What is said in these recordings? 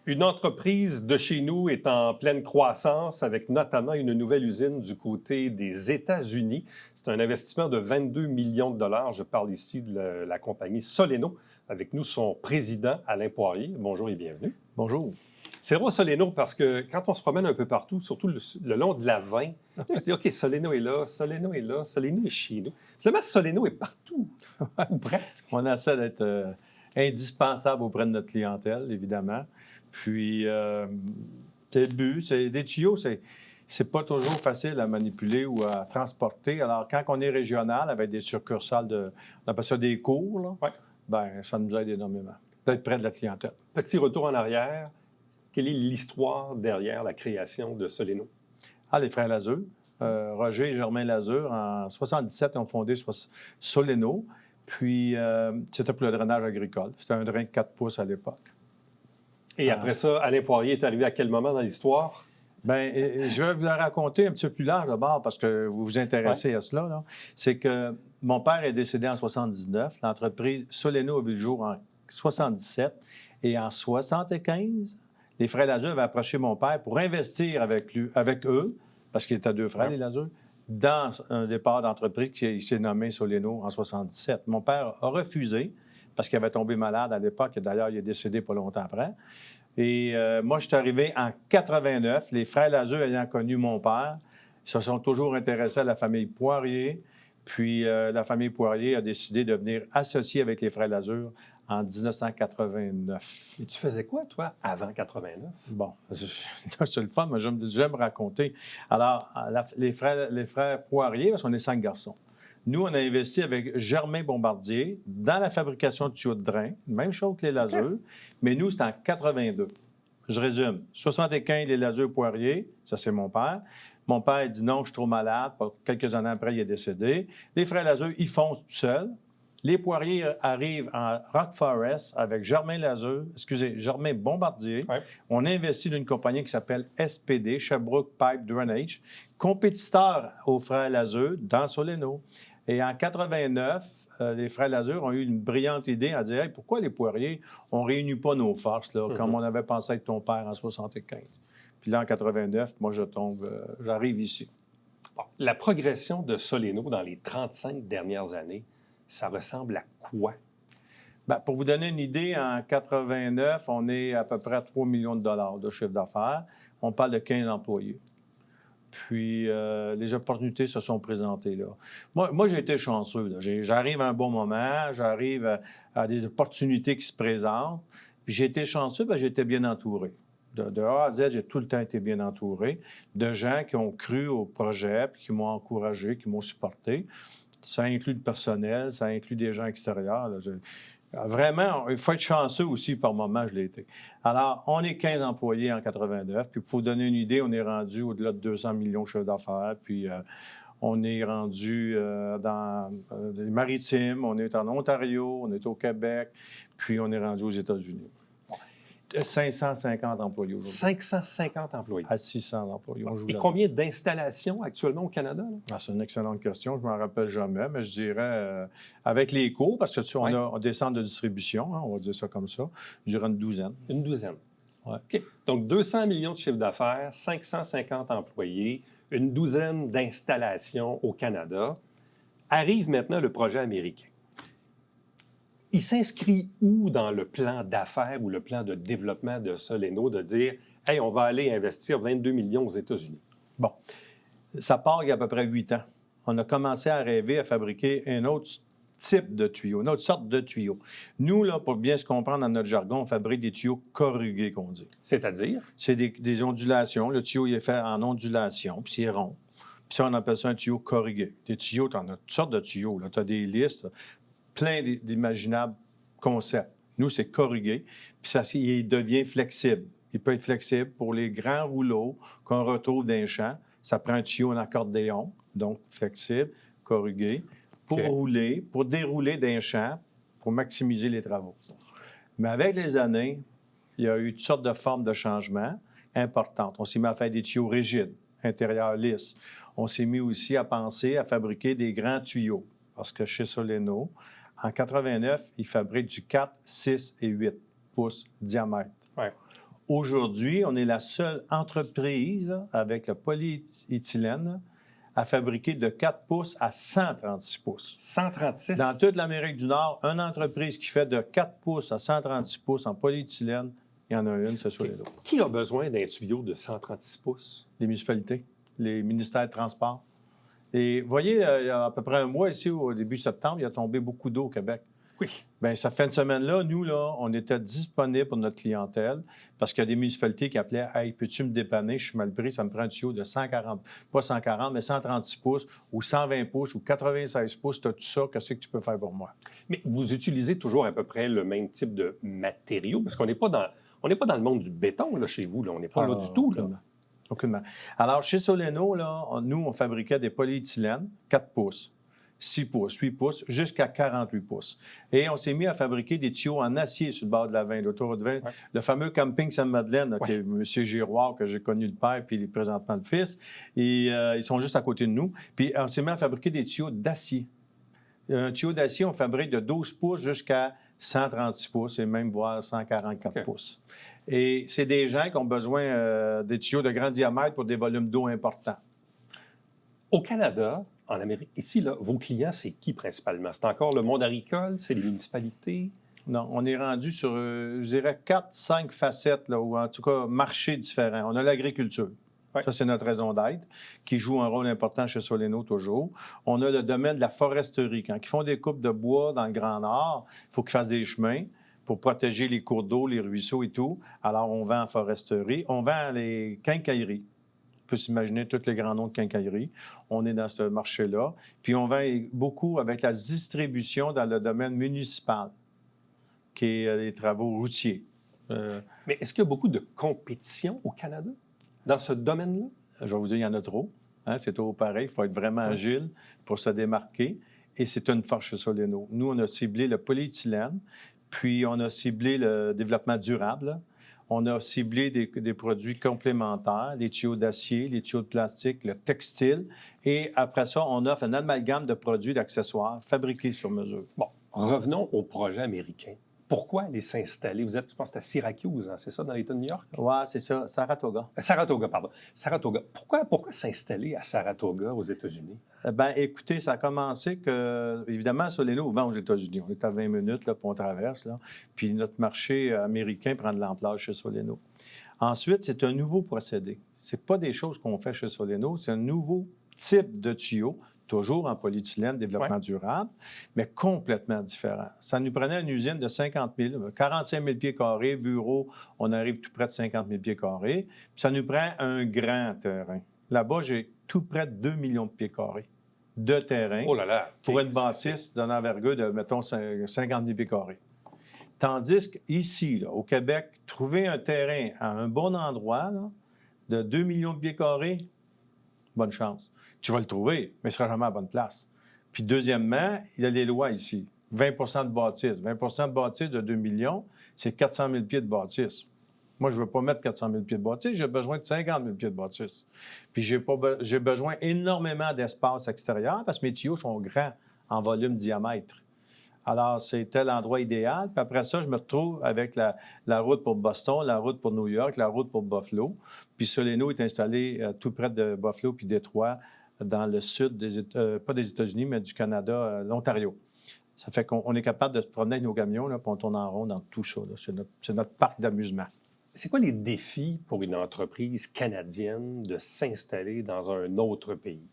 Une entreprise de chez nous est en pleine croissance avec notamment une nouvelle usine du côté des États-Unis. C'est un investissement de 22 millions de dollars. Je parle ici de la compagnie Soleno. Avec nous, son président, Alain Poirier. Bonjour et bienvenue. Bonjour. C'est drôle Soleno parce que quand on se promène un peu partout, surtout le long de la 20, je dis OK, Soleno est là, Soleno est là, Soleno est chez nous. Finalement, Soleno est partout, ou presque. On essaie d'être indispensable auprès de notre clientèle, évidemment. Puis, c'est le but. Des tuyaux, c'est pas toujours facile à manipuler ou à transporter. Alors, quand on est régional avec des succursales on appelle ça des cours, là, Ouais. ben, ça nous aide énormément d'être près de la clientèle. Petit retour en arrière. Quelle est l'histoire derrière la création de Soleno? Les frères Lazure. Roger et Germain Lazure, en 77, ont fondé Soleno. Puis, c'était pour le drainage agricole. C'était un drain de 4 pouces à l'époque. Et après ça, Alain Poirier est arrivé à quel moment dans l'histoire? Bien, je vais vous la raconter un petit peu plus large d'abord parce que vous vous intéressez à cela, là. C'est que mon père est décédé en 79. L'entreprise Soleno a vu le jour en 77. Et en 75, les frères Lazure avaient approché mon père pour investir avec eux, parce qu'il était deux frères, les Lazure, dans un départ d'entreprise qui s'est nommé Soleno en 77. Mon père a refusé parce qu'il avait tombé malade à l'époque. D'ailleurs, il est décédé pas longtemps après. Et moi, je suis arrivé en 89. Les frères Lazure ayant connu mon père, ils se sont toujours intéressés à la famille Poirier. Puis la famille Poirier a décidé de venir associer avec les frères Lazure en 1989. Et tu faisais quoi, toi, avant 89? Bon, c'est le fun, mais j'aime raconter. Alors, les frères Poirier, parce qu'on est 5 garçons. Nous, on a investi avec Germain Bombardier dans la fabrication de tuyaux de drain, même chose que les Lazure, mais nous, c'est en 82. Je résume. 75, les Lazure Poirier, ça, c'est mon père. Mon père, il dit non, je suis trop malade. Quelques années après, il est décédé. Les frères Lazure, ils foncent tout seuls. Les Poirier arrivent en Rock Forest avec Germain Bombardier. Ouais. On a investi dans une compagnie qui s'appelle SPD, Sherbrooke Pipe Drainage, compétiteur aux frères Lazure dans Soleno. Et en 89, les frères Lazure ont eu une brillante idée à dire hey, pourquoi les Poirier, on ne réunit pas nos forces, là, comme on avait pensé avec ton père en 75. Puis là, en 89, moi, j'arrive ici. Bon, la progression de Soleno dans les 35 dernières années, ça ressemble à quoi? Bien, pour vous donner une idée, en 89, on est à peu près à 3 millions de dollars de chiffre d'affaires. On parle de 15 employés. Puis, les opportunités se sont présentées là. Moi j'ai été chanceux. Là. J'arrive à un bon moment, j'arrive à des opportunités qui se présentent. Puis, j'ai été chanceux parce que j'étais bien entouré. De A à Z, j'ai tout le temps été bien entouré de gens qui ont cru au projet, puis qui m'ont encouragé, qui m'ont supporté. Ça inclut le personnel, ça inclut des gens extérieurs. Là. Vraiment, il faut être chanceux aussi par moment, je l'ai été. Alors, on est 15 employés en 89, puis pour vous donner une idée, on est rendu au-delà de 200 millions de chiffre d'affaires, puis on est rendu dans les maritimes, on est en Ontario, on est au Québec, puis on est rendu aux États-Unis. 550 employés aujourd'hui. 550 employés. À 600 employés. Et combien d'installations actuellement au Canada? C'est une excellente question. Je ne m'en rappelle jamais, mais je dirais, avec les cours, parce que on a des centres de distribution, hein, on va dire ça comme ça, je dirais une douzaine. Une douzaine. Ouais. OK. Donc, 200 millions de chiffre d'affaires, 550 employés, une douzaine d'installations au Canada. Arrive maintenant le projet américain. Il s'inscrit où dans le plan d'affaires ou le plan de développement de Soleno de dire « Hey, on va aller investir 22 millions aux États-Unis ». Bon, ça part il y a à peu près 8 ans. On a commencé à rêver à fabriquer un autre type de tuyau, une autre sorte de tuyau. Nous, là, pour bien se comprendre dans notre jargon, on fabrique des tuyaux corrugés, qu'on dit. C'est-à-dire? C'est des ondulations. Le tuyau, il est fait en ondulation, puis c'est rond. Puis ça, on appelle ça un tuyau corrugé. Des tuyaux, tu en as toutes sortes de tuyaux. Tu as des listes, plein d'imaginables concepts. Nous, c'est corrugé, puis ça, il devient flexible. Il peut être flexible pour les grands rouleaux qu'on retrouve dans les champs. Ça prend un tuyau en accordéon, donc flexible, corrugé, pour rouler, pour dérouler dans les champs, pour maximiser les travaux. Mais avec les années, il y a eu toutes sortes de formes de changements importantes. On s'est mis à faire des tuyaux rigides, intérieurs lisses. On s'est mis aussi à penser à fabriquer des grands tuyaux, parce que chez Soleno, en 89, ils fabriquent du 4, 6 et 8 pouces de diamètre. Ouais. Aujourd'hui, on est la seule entreprise avec le polyéthylène à fabriquer de 4 pouces à 136 pouces. 136. Dans toute l'Amérique du Nord, une entreprise qui fait de 4 pouces à 136 pouces en polyéthylène, il y en a une, c'est Soleneau. Qui a besoin d'un tuyau de 136 pouces? Les municipalités, les ministères de Transport. Et vous voyez, il y a à peu près un mois ici, au début septembre, il a tombé beaucoup d'eau au Québec. Oui. Bien, cette fin de semaine-là, nous, là, on était disponibles pour notre clientèle parce qu'il y a des municipalités qui appelaient « Hey, peux-tu me dépanner? Je suis mal pris, ça me prend un tuyau de 140, pas 140, mais 136 pouces ou 120 pouces ou 96 pouces. Tu as tout ça, qu'est-ce que tu peux faire pour moi? » Mais vous utilisez toujours à peu près le même type de matériaux parce qu'on n'est pas dans le monde du béton là, chez vous. Là. On n'est pas là du tout. Là. Aucunement. Alors, chez Soleneau, là, nous, on fabriquait des polyéthylènes, 4 pouces. 6 pouces, 8 pouces, jusqu'à 48 pouces. Et on s'est mis à fabriquer des tuyaux en acier sur le bord de la 20, l'autoroute 20. Ouais. Le fameux camping Sainte-Madeleine, là, qui est M. Giroir, que j'ai connu le père, puis présentement le fils. Et ils sont juste à côté de nous. Puis on s'est mis à fabriquer des tuyaux d'acier. Un tuyau d'acier, on fabrique de 12 pouces jusqu'à 136 pouces et même voire 144 pouces. Et c'est des gens qui ont besoin des tuyaux de grand diamètre pour des volumes d'eau importants. Au Canada, en Amérique, ici, là, vos clients, c'est qui principalement? C'est encore le monde agricole? C'est les municipalités? Non, on est rendu sur, je dirais, 4-5 facettes, là, ou en tout cas, marchés différents. On a l'agriculture. Ouais. Ça, c'est notre raison d'être, qui joue un rôle important chez Soleneau toujours. On a le domaine de la foresterie. Quand ils font des coupes de bois dans le Grand Nord, il faut qu'ils fassent des chemins pour protéger les cours d'eau, les ruisseaux et tout. Alors, on vend en foresterie. On vend les quincailleries. On peut s'imaginer tous les grands noms de quincaillerie. On est dans ce marché-là. Puis on vend beaucoup avec la distribution dans le domaine municipal, qui est les travaux routiers. Mais est-ce qu'il y a beaucoup de compétition au Canada dans ce domaine-là? Je vais vous dire, il y en a trop. Hein? C'est toujours pareil. Il faut être vraiment agile pour se démarquer. Et c'est une force chez Soleneau. Nous, on a ciblé le polyéthylène, puis on a ciblé le développement durable. On a ciblé des produits complémentaires, les tuyaux d'acier, les tuyaux de plastique, le textile. Et après ça, on offre un amalgame de produits, d'accessoires fabriqués sur mesure. Bon, revenons au projet américain. Pourquoi aller s'installer? Vous êtes, je pense, à Syracuse, hein? C'est ça, dans l'État de New York? Oui, c'est ça, Saratoga. Saratoga, pardon. Saratoga. Pourquoi s'installer à Saratoga, aux États-Unis? Bien, écoutez, ça a commencé que, évidemment, Soleneau vend aux États-Unis. On est à 20 minutes, là, puis on traverse, là. Puis notre marché américain prend de l'ampleur chez Soleneau. Ensuite, c'est un nouveau procédé. C'est pas des choses qu'on fait chez Soleneau, c'est un nouveau type de tuyau, toujours en polyéthylène, développement durable, mais complètement différent. Ça nous prenait une usine de 50 000, 45 000 pieds carrés, bureau, on arrive tout près de 50 000 pieds carrés. Puis ça nous prend un grand terrain. Là-bas, j'ai tout près de 2 millions de pieds carrés de terrain pour une bâtisse d'une envergure de, mettons, 50 000 pieds carrés. Tandis qu'ici, là, au Québec, trouver un terrain à un bon endroit là, de 2 millions de pieds carrés, bonne chance. Tu vas le trouver, mais il ne sera jamais à la bonne place. Puis deuxièmement, il y a les lois ici. 20 de bâtisse. 20 de bâtisse de 2 millions, c'est 400 000 pieds de bâtisse. Moi, je ne veux pas mettre 400 000 pieds de bâtisse, j'ai besoin de 50 000 pieds de bâtisse. Puis j'ai besoin énormément d'espace extérieur parce que mes tuyaux sont grands en volume diamètre. Alors, c'était l'endroit idéal. Puis après ça, je me retrouve avec la route pour Boston, la route pour New York, la route pour Buffalo. Puis Soleneau est installé tout près de Buffalo puis Détroit, dans le sud, pas des États-Unis, mais du Canada, l'Ontario. Ça fait qu'on est capable de se promener avec nos camions, là, puis on tourne en rond dans tout ça. C'est notre parc d'amusement. C'est quoi les défis pour une entreprise canadienne de s'installer dans un autre pays?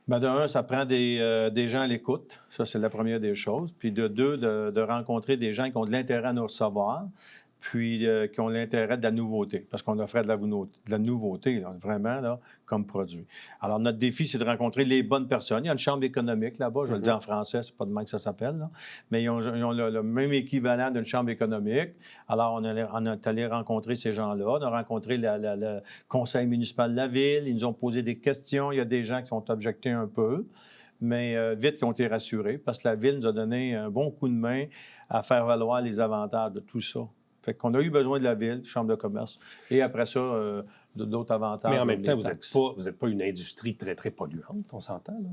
Bien, de un, ça prend des gens à l'écoute. Ça, c'est la première des choses. Puis de deux, de rencontrer des gens qui ont de l'intérêt à nous recevoir, puis qui ont l'intérêt de la nouveauté, parce qu'on offrait de la nouveauté, là, vraiment, là, comme produit. Alors, notre défi, c'est de rencontrer les bonnes personnes. Il y a une chambre économique là-bas, je le dis en français, c'est pas de même que ça s'appelle, là. Mais ils ont le même équivalent d'une chambre économique. Alors, on est allé rencontrer ces gens-là. On a rencontré le conseil municipal de la ville. Ils nous ont posé des questions. Il y a des gens qui sont objectés un peu, mais vite, qui ont été rassurés, parce que la ville nous a donné un bon coup de main à faire valoir les avantages de tout ça. Fait qu'on a eu besoin de la ville, chambre de commerce, et après ça, d'autres avantages. Mais en même temps, vous n'êtes pas une industrie très, très polluante, on s'entend, là?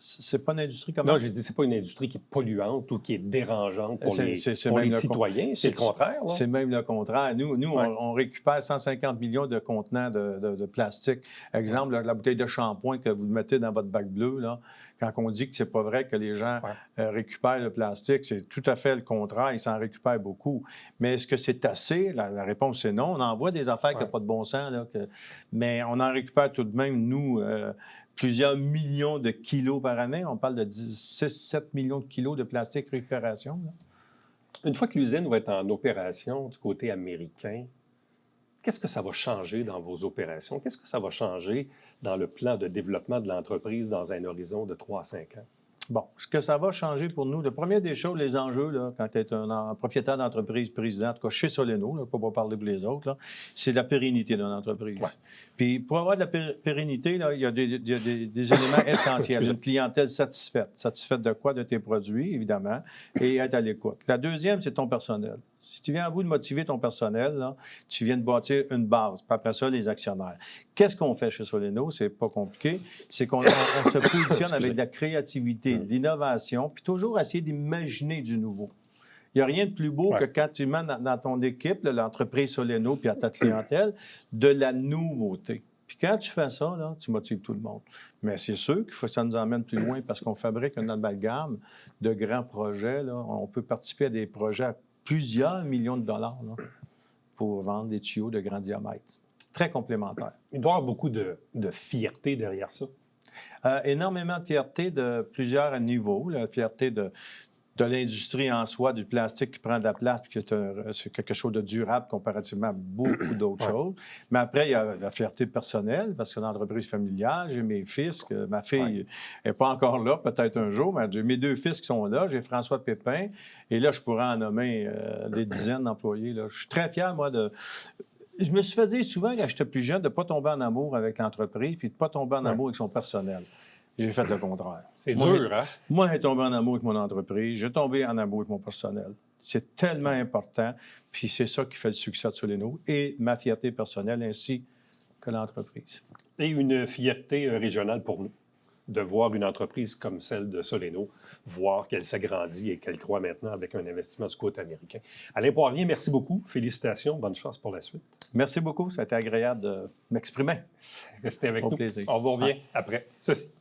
C'est pas une industrie comme Non, j'ai dit c'est pas une industrie qui est polluante ou qui est dérangeante pour les citoyens. C'est le contraire. Là. C'est même le contraire. Nous on récupère 150 millions de contenants de plastique. Exemple, la bouteille de shampoing que vous mettez dans votre bac bleu, là, quand on dit que c'est pas vrai que les gens récupèrent le plastique, c'est tout à fait le contraire. Ils s'en récupèrent beaucoup. Mais est-ce que c'est assez? La réponse est non. On envoie des affaires qui n'ont pas de bon sens, là, mais on en récupère tout de même, nous, plusieurs millions de kilos par année. On parle de 6-7 millions de kilos de plastique récupération. Là. Une fois que l'usine va être en opération du côté américain, qu'est-ce que ça va changer dans vos opérations? Qu'est-ce que ça va changer dans le plan de développement de l'entreprise dans un horizon de 3 à 5 ans? Bon, ce que ça va changer pour nous, la première des choses, les enjeux, là, quand tu es un propriétaire d'entreprise, président, en tout cas chez Soléno, là, pour ne pas parler pour les autres, là, c'est la pérennité de l'entreprise. Ouais. Puis pour avoir de la pérennité, là, il y a des éléments essentiels. Une clientèle satisfaite. Satisfaite de quoi? De tes produits, évidemment, et être à l'écoute. La deuxième, c'est ton personnel. Si tu viens à bout de motiver ton personnel, là, tu viens de bâtir une base. Puis après ça, les actionnaires. Qu'est-ce qu'on fait chez Soléno? C'est pas compliqué. C'est qu'on se positionne avec de la créativité, de l'innovation, puis toujours essayer d'imaginer du nouveau. Il n'y a rien de plus beau que quand tu mets dans ton équipe, là, l'entreprise Soléno, puis à ta clientèle, de la nouveauté. Puis quand tu fais ça, là, tu motives tout le monde. Mais c'est sûr qu'il faut que ça nous emmène plus loin parce qu'on fabrique un amalgame de grands projets. Là. On peut participer à des projets à plusieurs millions de dollars là, pour vendre des tuyaux de grand diamètre. Très complémentaires. Il doit y avoir beaucoup de fierté derrière ça. Énormément de fierté de plusieurs niveaux. La fierté de l'industrie en soi, du plastique qui prend de la place, puis c'est quelque chose de durable comparativement à beaucoup d'autres choses. Mais après, il y a la fierté personnelle, parce que l'entreprise familiale, j'ai mes fils, que ma fille n'est pas encore là, peut-être un jour, mais j'ai mes 2 fils qui sont là, j'ai François Pépin, et là, je pourrais en nommer des dizaines d'employés. Là. Je suis très fier, moi, Je me suis fait dire souvent, quand j'étais plus jeune, de ne pas tomber en amour avec l'entreprise, puis de ne pas tomber en amour avec son personnel. J'ai fait le contraire. C'est dur, hein? Moi, j'ai tombé en amour avec mon entreprise. J'ai tombé en amour avec mon personnel. C'est tellement important. Puis c'est ça qui fait le succès de Soléno et ma fierté personnelle ainsi que l'entreprise. Et une fierté régionale pour nous, de voir une entreprise comme celle de Soléno, voir qu'elle s'agrandit et qu'elle croît maintenant avec un investissement du côté américain. Alain Poirier, merci beaucoup. Félicitations. Bonne chance pour la suite. Merci beaucoup. Ça a été agréable de m'exprimer. Restez avec nous. Plaisir. On vous revient après ceci.